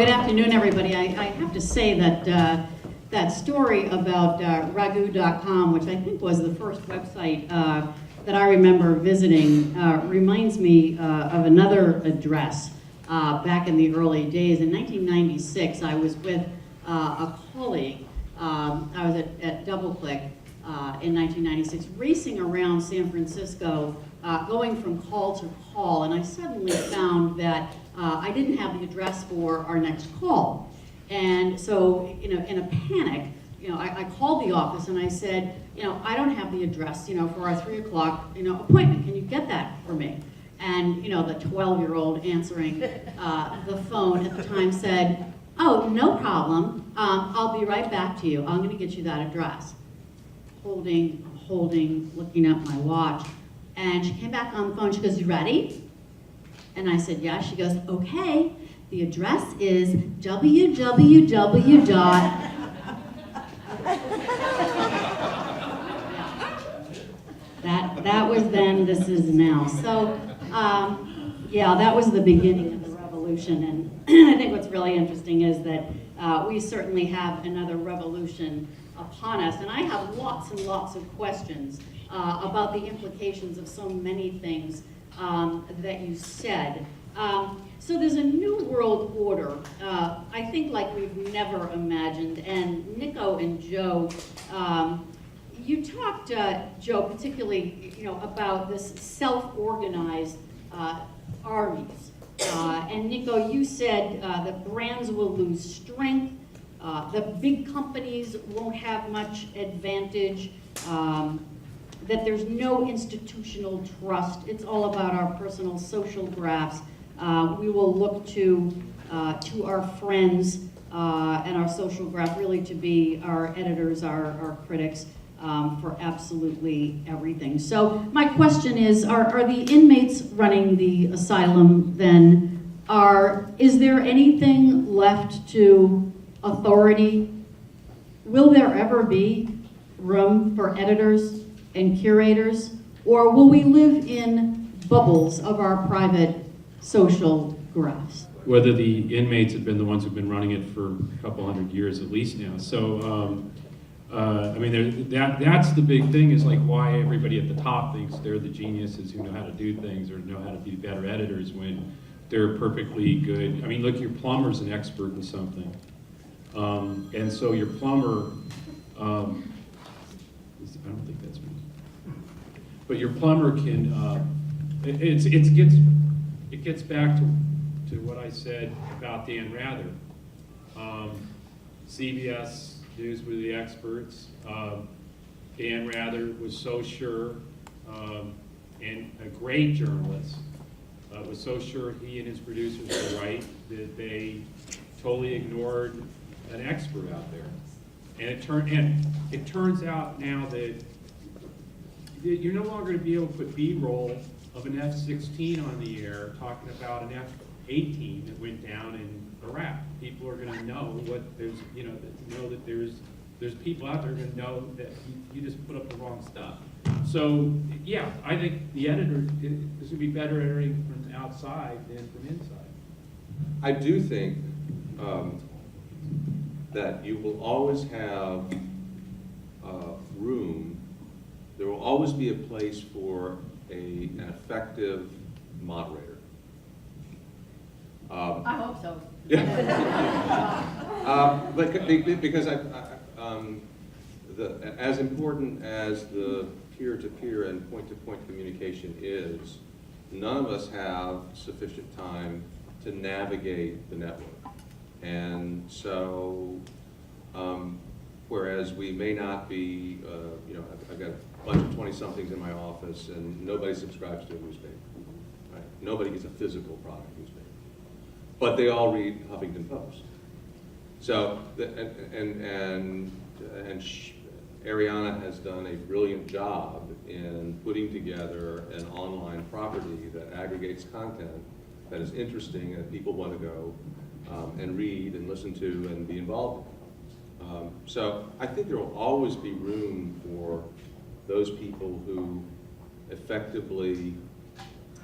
Good afternoon, everybody. I have to say that that story about ragu.com, which I think was the first website that I remember visiting, reminds me of another address back in the early days. In 1996, I was with a colleague. I was at DoubleClick in 1996, racing around San Francisco, going from call to call, and I suddenly found that I didn't have the address for our next call. And so, in a panic, I called the office and I said, I don't have the address, for our 3 o'clock, appointment. Can you get that for me? And, the 12-year-old answering the phone at the time said, oh, no problem. I'll be right back to you. I'm going to get you that address. Holding, looking at my watch. And she came back on the phone. She goes, you ready? And I said, yeah. She goes, okay. The address is www. That was then, this is now. So, yeah, that was the beginning of the revolution. And I think what's really interesting is that we certainly have another revolution upon us. And I have lots and lots of questions about the implications of so many things that you said. So there's a new world order, I think like we've never imagined. And Nico and Joe, you talked, Joe, particularly, about this self-organized armies. And Nico, you said that brands will lose strength, the big companies won't have much advantage, that there's no institutional trust. It's all about our personal social graphs. We will look to our friends and our social graph really to be our editors, our critics for absolutely everything. So my question is, are the inmates running the asylum then? Is there anything left to authority? Will there ever be room for editors and curators? Or will we live in bubbles of our private social graphs? Whether the inmates have been the ones who've been running it for a couple hundred years at least now. So, I mean, that's the big thing, is like why everybody at the top thinks they're the geniuses who know how to do things or know how to be better editors when they're perfectly good. I mean, look, your plumber's an expert in something. And so your plumber, I don't think that's me. But your plumber can, it gets back to what I said about Dan Rather. CBS News were the experts. Dan Rather was so sure, and a great journalist, was so sure he and his producers were right that they totally ignored an expert out there. And it turns out now that you're no longer going to be able to put B-roll of an F-16 on the air talking about an F-18 that went down in Iraq. People are going to know what there's, know that there's people out there going to know that you just put up the wrong stuff. So yeah, I think the editor is going to be better editing from outside than from inside. I do think that you will always have room. There will always be a place for an effective moderator. I hope so. But because as important as the peer-to-peer and point-to-point communication is, none of us have sufficient time to navigate the network. And so, whereas we may not be, I've got a bunch of 20-somethings in my office and nobody subscribes to a newspaper. Right? Nobody gets a physical product newspaper. But they all read Huffington Post. So, Ariana has done a brilliant job in putting together an online property that aggregates content that is interesting and people want to go and read and listen to and be involved in. So I think there will always be room for those people who effectively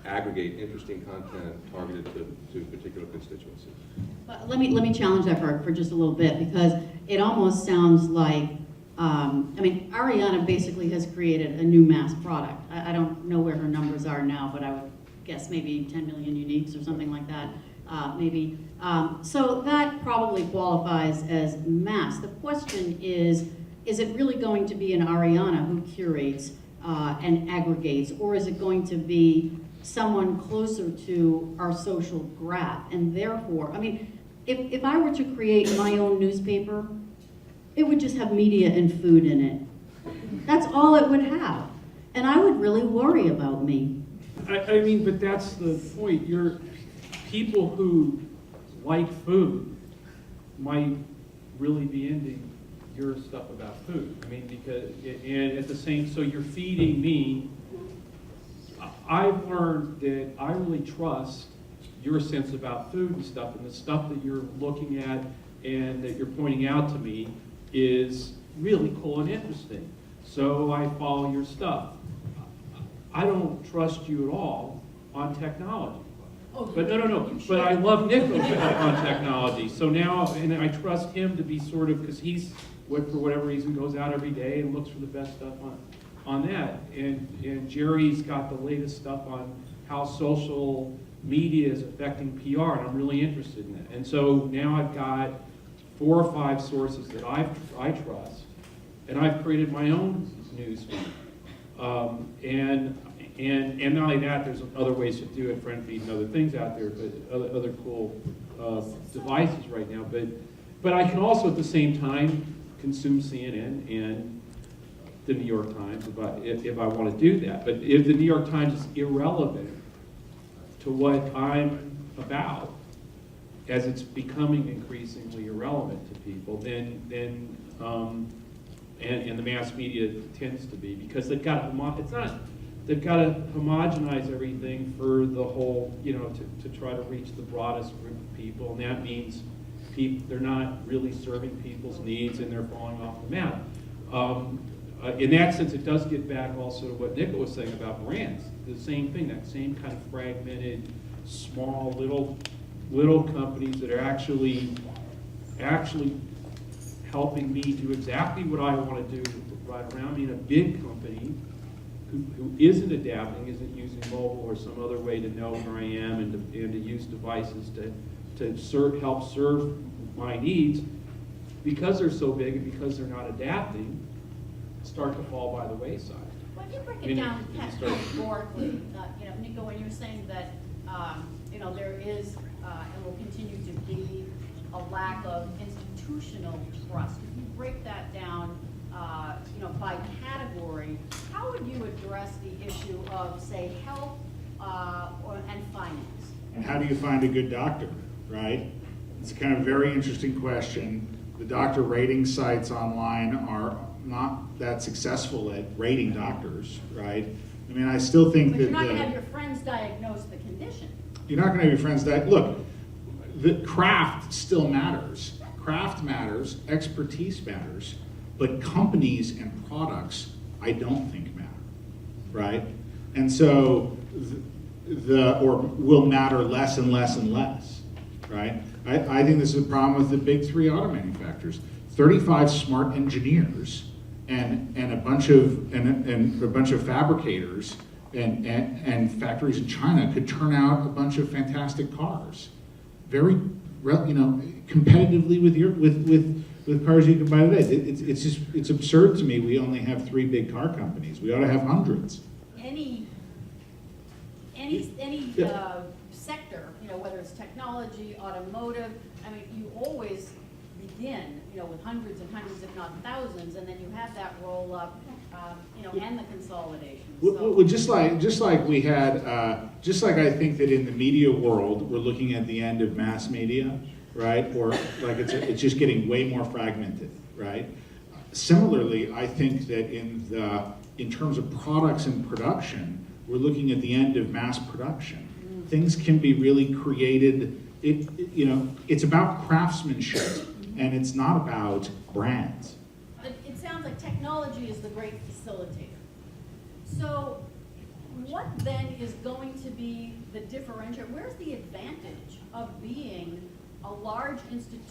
aggregate interesting content targeted to particular constituencies. But let me challenge that for just a little bit, because it almost sounds like, I mean, Ariana basically has created a new mass product. I don't know where her numbers are now, but I would guess maybe 10 million uniques or something like that, maybe. So that probably qualifies as mass. The question is it really going to be an Ariana who curates and aggregates, or is it going to be someone closer to our social graph? And therefore, I mean, if I were to create my own newspaper, it would just have media and food in it. That's all it would have. And I would really worry about me. I mean, but that's the point. You're people who like food might really be into your stuff about food. I mean, because, and at the same, so you're feeding me. I've learned that I really trust your sense about food and stuff, and the stuff that you're looking at and that you're pointing out to me is really cool and interesting. So I follow your stuff. I don't trust you at all on technology. But no. But I love Nick on technology. So now, and I trust him to be sort of, because he's, for whatever reason, goes out every day and looks for the best stuff on that. And Jerry's got the latest stuff on how social media is affecting PR, and I'm really interested in it. And so now I've got 4 or 5 sources that I trust, and I've created my own news feed. And not only that, there's other ways to do it, friend feed and other things out there, but other cool devices right now. But I can also at the same time consume CNN and the New York Times if I want to do that. But if the New York Times is irrelevant to what I'm about, as it's becoming increasingly irrelevant to people, then and the mass media tends to be, because they've got to homogenize everything for the whole, to try to reach the broadest group of people, and that means they're not really serving people's needs, and they're falling off the map. In that sense, it does get back also to what Nick was saying about brands. The same thing, that same kind of fragmented, small, little companies that are actually helping me do exactly what I want to do right around me, in a big company who isn't adapting, isn't using mobile or some other way to know where I am, and to use devices to help serve my needs, because they're so big and because they're not adapting, start to fall by the wayside. When you break it down categorically, Nico, when you're saying that there is and will continue to be a lack of institutional trust, if you break that down, by category, how would you address the issue of, say, health and finance? And how do you find a good doctor, right? It's a kind of very interesting question. The doctor rating sites online are not that successful at rating doctors, right? I mean, I still think but that you're not going to have your friends diagnose the condition. You're not going to have your friends look, the craft still matters. Craft matters, expertise matters, but companies and products I don't think matter, right? And so or will matter less and less and less, right? I think this is a problem with the big 3 auto manufacturers. 35 smart engineers and a bunch of fabricators and factories in China could turn out a bunch of fantastic cars, very competitively with cars you can buy today. It's absurd to me. We only have 3 big car companies. We ought to have hundreds. Any sector, whether it's technology, automotive, I mean, you always begin, with hundreds and hundreds, if not thousands, and then you have that roll up, and the consolidation. Well, just like we had, just like I think that in the media world, we're looking at the end of mass media, right? Or like it's just getting way more fragmented, right? Similarly, I think that in terms of products and production, we're looking at the end of mass production. Things can be really created. It's about craftsmanship, and it's not about brands. It sounds like technology is the great facilitator. So what then is going to be the differentiator? Where's the advantage of being a large institution